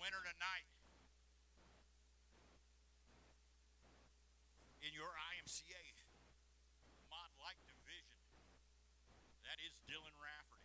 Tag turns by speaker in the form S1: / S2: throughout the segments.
S1: winner tonight in your IMCA Mod Light division. That is Dylan Rafferty.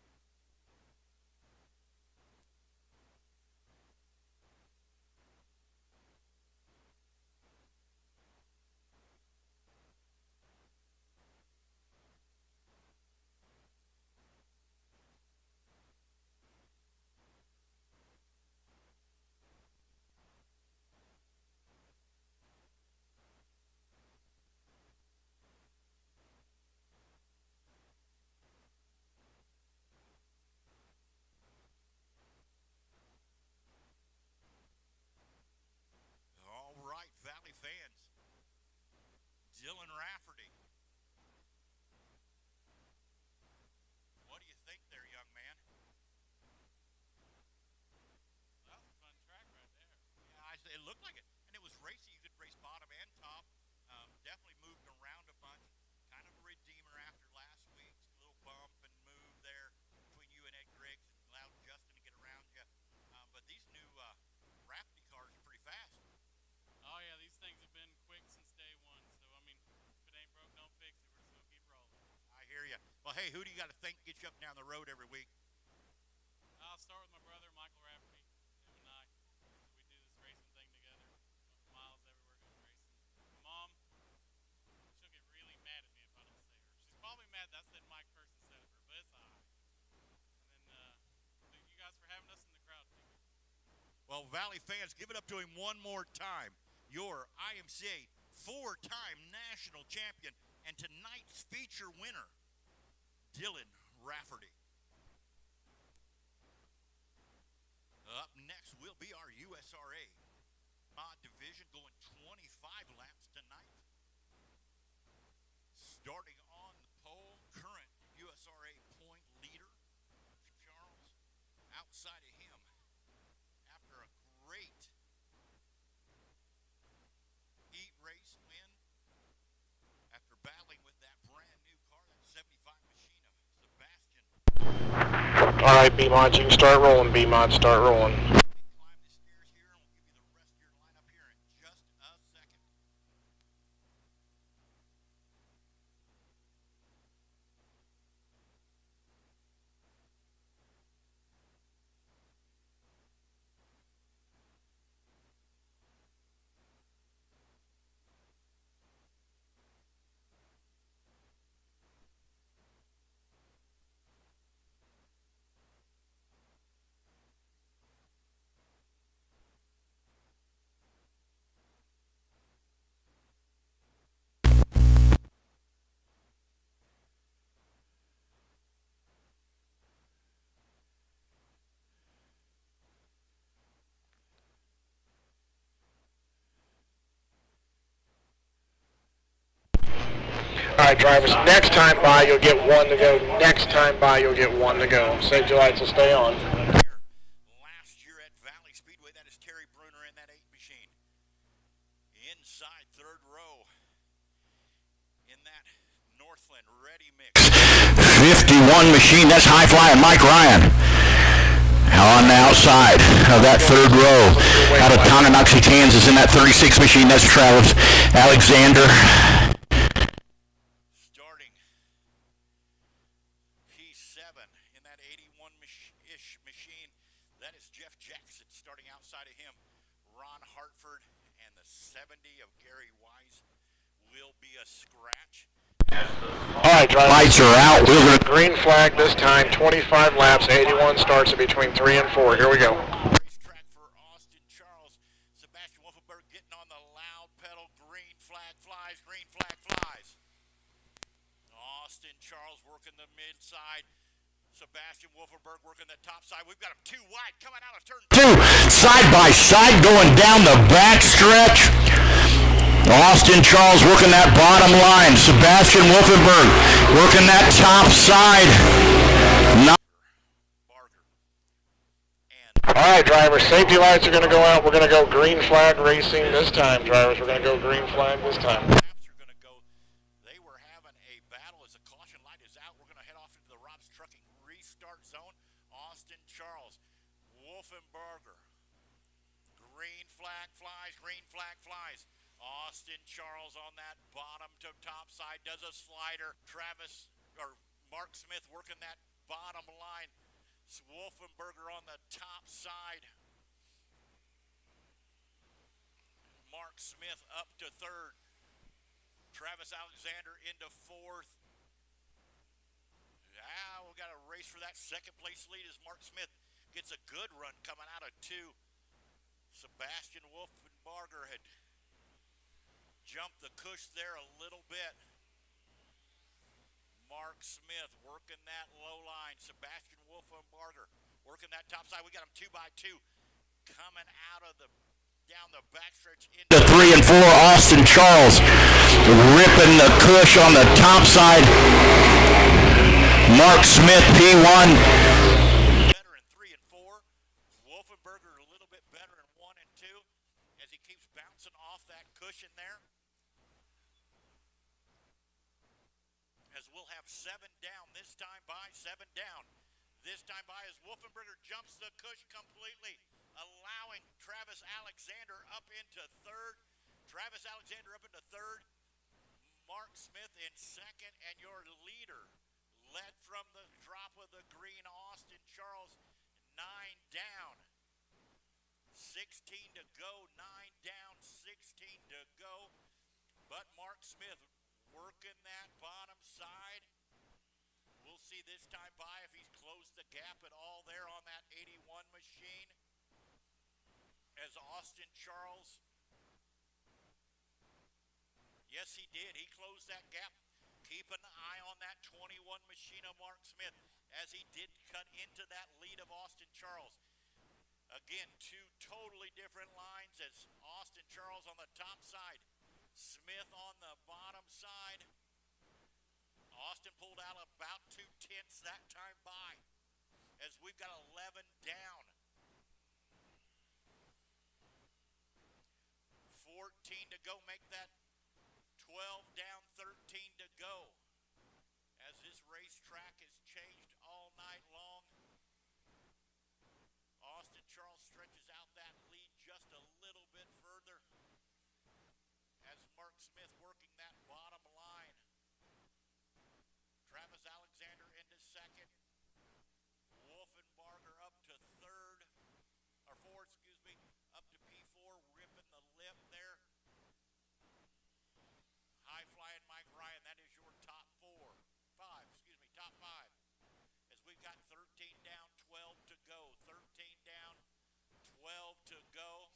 S1: All right, Valley fans. Dylan Rafferty. What do you think there, young man?
S2: That was a fun track right there.
S1: Yeah, it looked like it. And it was racy. You could race bottom and top. Definitely moved around a bunch. Kind of a redeemer after last week's little bump and move there between you and Ed Griggs and allowed Justin to get around you. But these new Rafferty cars are pretty fast.
S2: Oh yeah, these things have been quick since day one. So I mean, if it ain't broke, don't fix it. We're just gonna keep rolling.
S1: I hear you. Well, hey, who do you got to think gets you up and down the road every week?
S2: I'll start with my brother, Michael Rafferty. Him and I, we do this racing thing together. Miles everywhere going racing. My mom, she'll get really mad at me if I don't say her. She's probably mad that I said Mike first instead of her, but it's alright. And then thank you guys for having us in the crowd too.
S1: Well, Valley fans, give it up to him one more time. Your IMCA four-time national champion and tonight's feature winner, Dylan Rafferty. Up next will be our USRA Mod division going 25 laps tonight. Starting on the pole, current USRA point leader, Charles. Outside of him, after a great heat race win, after battling with that brand new car, that 75 machine of Sebastian.
S3: All right, B-Mods, you can start rolling. B-Mods, start rolling.
S1: Climb the stairs here, and we'll give you the rest of your lineup here in just a second.
S3: All right, drivers, next time by, you'll get one to go. Next time by, you'll get one to go. Save your lights, will stay on.
S1: Last year at Valley Speedway, that is Terry Bruner in that 8 machine. Inside third row in that Northland Ready Mix.
S4: 51 machine, that's high flying Mike Ryan. On the outside of that third row, out of Tonnanoxie, Kansas, in that 36 machine, that's Travis Alexander.
S1: Starting P7 in that 81-ish machine, that is Jeff Jackson. Starting outside of him, Ron Hartford, and the 70 of Gary Wise will be a scratch.
S3: All right, drivers.
S4: Lights are out. We're gonna
S3: Green flag this time, 25 laps, 81 starts at between 3 and 4. Here we go.
S1: Racetrack for Austin Charles. Sebastian Wolfenberg getting on the loud pedal. Green flag flies, green flag flies. Austin Charles working the mid side. Sebastian Wolfenberg working the top side. We've got him too wide coming out of turn
S4: 2, side by side, going down the back stretch. Austin Charles working that bottom line. Sebastian Wolfenberg working that top side.
S1: Barger.
S3: All right, drivers, safety lights are going to go out. We're going to go green flag racing this time, drivers. We're going to go green flag this time.
S1: Laps are going to go. They were having a battle as the caution light is out. We're going to head off into the Rob's Trucking restart zone. Austin Charles, Wolfenberger. Green flag flies, green flag flies. Austin Charles on that bottom to top side does a slider. Mark Smith working that bottom line. Wolfenberger on the top side. Mark Smith up to third. Travis Alexander into fourth. Now we got a race for that second place lead as Mark Smith gets a good run coming out of two. Sebastian Wolfenbarger had jumped the cush there a little bit. Mark Smith working that low line. Sebastian Wolfenbarger working that top side. We got him 2x2 coming out of down the backstretch into
S4: The 3 and 4, Austin Charles ripping the cush on the top side. Mark Smith, P1.
S1: Better in 3 and 4. Wolfenbarger a little bit better in 1 and 2 as he keeps bouncing off that cushion there. As we'll have 7 down this time by, 7 down. This time by as Wolfenbarger jumps the cush completely, allowing Travis Alexander up into third. Travis Alexander up into third. Mark Smith in second, and your leader led from the drop of the green, Austin Charles, 9 down. 16 to go, 9 down, 16 to go. But Mark Smith working that bottom side. We'll see this time by if he's closed the gap at all there on that 81 machine. As Austin Charles, yes he did, he closed that gap. Keep an eye on that 21 machine of Mark Smith as he did cut into that lead of Austin Charles. Again, 2 totally different lines as Austin Charles on the top side, Smith on the bottom side. Austin pulled out about 2/10 that time by as we've got 11 down. 14 to go, make that 12 down, 13 to go. As this racetrack has changed all night long. Austin Charles stretches out that lead just a little bit further. As Mark Smith working that bottom line. Travis Alexander into second. Wolfenbarger up to third. Or fourth, excuse me. Up to P4, ripping the lip there. High flying Mike Ryan, that is your top top 5. As we've got 13 down, 12 to go. 13 down, 12 to go.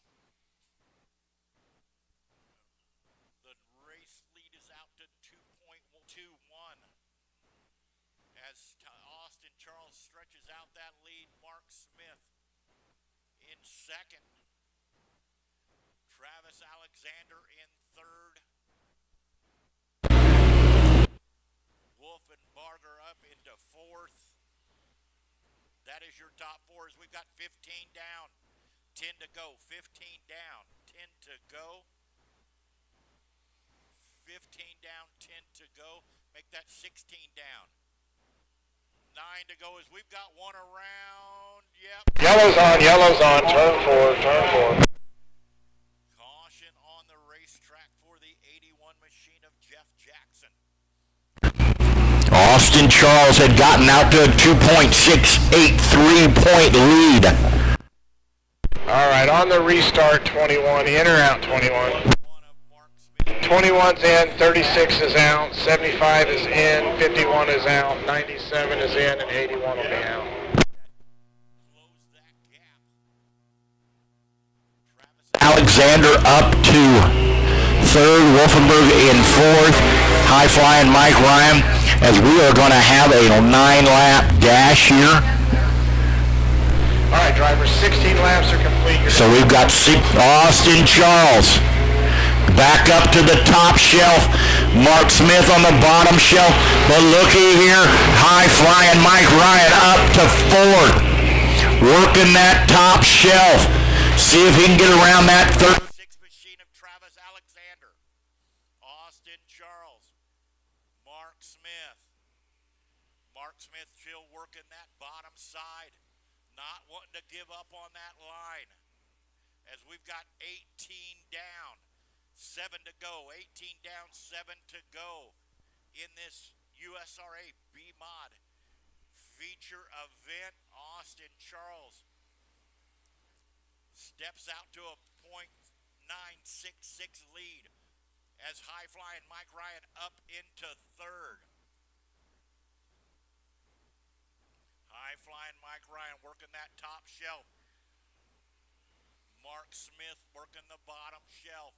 S1: The race lead is out to 2.21. As Austin Charles stretches out that lead, Mark Smith in second. Travis Alexander in third. Wolfenbarger up into fourth. That is your top 4 as we've got 15 down, 10 to go. 15 down, 10 to go. 15 down, 10 to go. Make that 16 down. 9 to go as we've got one around. Yep.
S3: Yellow's on, turn 4.
S1: Caution on the racetrack for the 81 machine of Jeff Jackson.
S4: Austin Charles had gotten out to a 2.683 point lead.
S3: All right, on the restart, 21, in or out, 21. 21's in, 36 is out, 75 is in, 51 is out, 97 is in, and 81 will be out.
S4: Alexander up to third, Wolfenberg in fourth, high flying Mike Ryan, as we are going to have a 9-lap dash here.
S3: All right, drivers, 16 laps are complete.
S4: So we've got Austin Charles back up to the top shelf, Mark Smith on the bottom shelf, but looky here, high flying Mike Ryan up to fourth, working that top shelf. See if he can get around that third.
S1: 6 machine of Travis Alexander. Austin Charles. Mark Smith. Mark Smith still working that bottom side. Not wanting to give up on that line. as we've got 18 down, 7 to go. 18 down, 7 to go in this USRA B-Mod feature event. Austin Charles steps out to a .966 lead as High Flying Mike Ryan up into third. High Flying Mike Ryan working that top shelf. Mark Smith working the bottom shelf,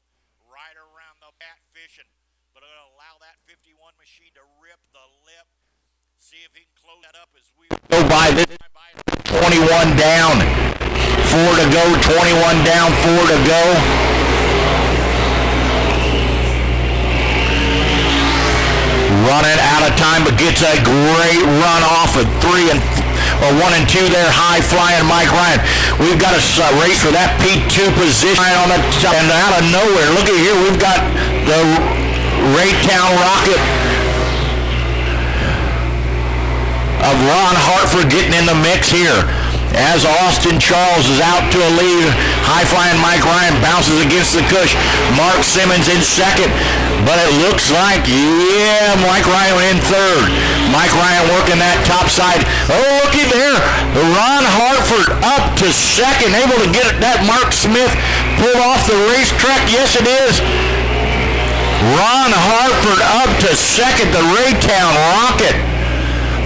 S1: right around the bat fishing, but it'll allow that 51 machine to rip the lip. See if he can close that up as we
S4: Go by this 21 down, 4 to go, 21 down, 4 to go. Running out of time, but gets a great run off of 1 and 2 there. High Flying Mike Ryan. We've got a race for that P2 position on the top, and out of nowhere, look at here, we've got the Raytown Rocket of Ron Hartford getting in the mix here. As Austin Charles is out to a lead, High Flying Mike Ryan bounces against the cush. Mark Simmons in second, but it looks like, yeah, Mike Ryan in third. Mike Ryan working that top side. Oh, looky there, Ron Hartford up to second, able to get that Mark Smith pulled off the racetrack. Yes, it is. Ron Hartford up to second, the Raytown Rocket.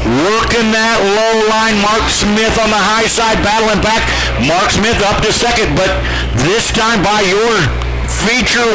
S4: Working that low line, Mark Smith on the high side, battling back. Mark Smith up to second, but this time by your feature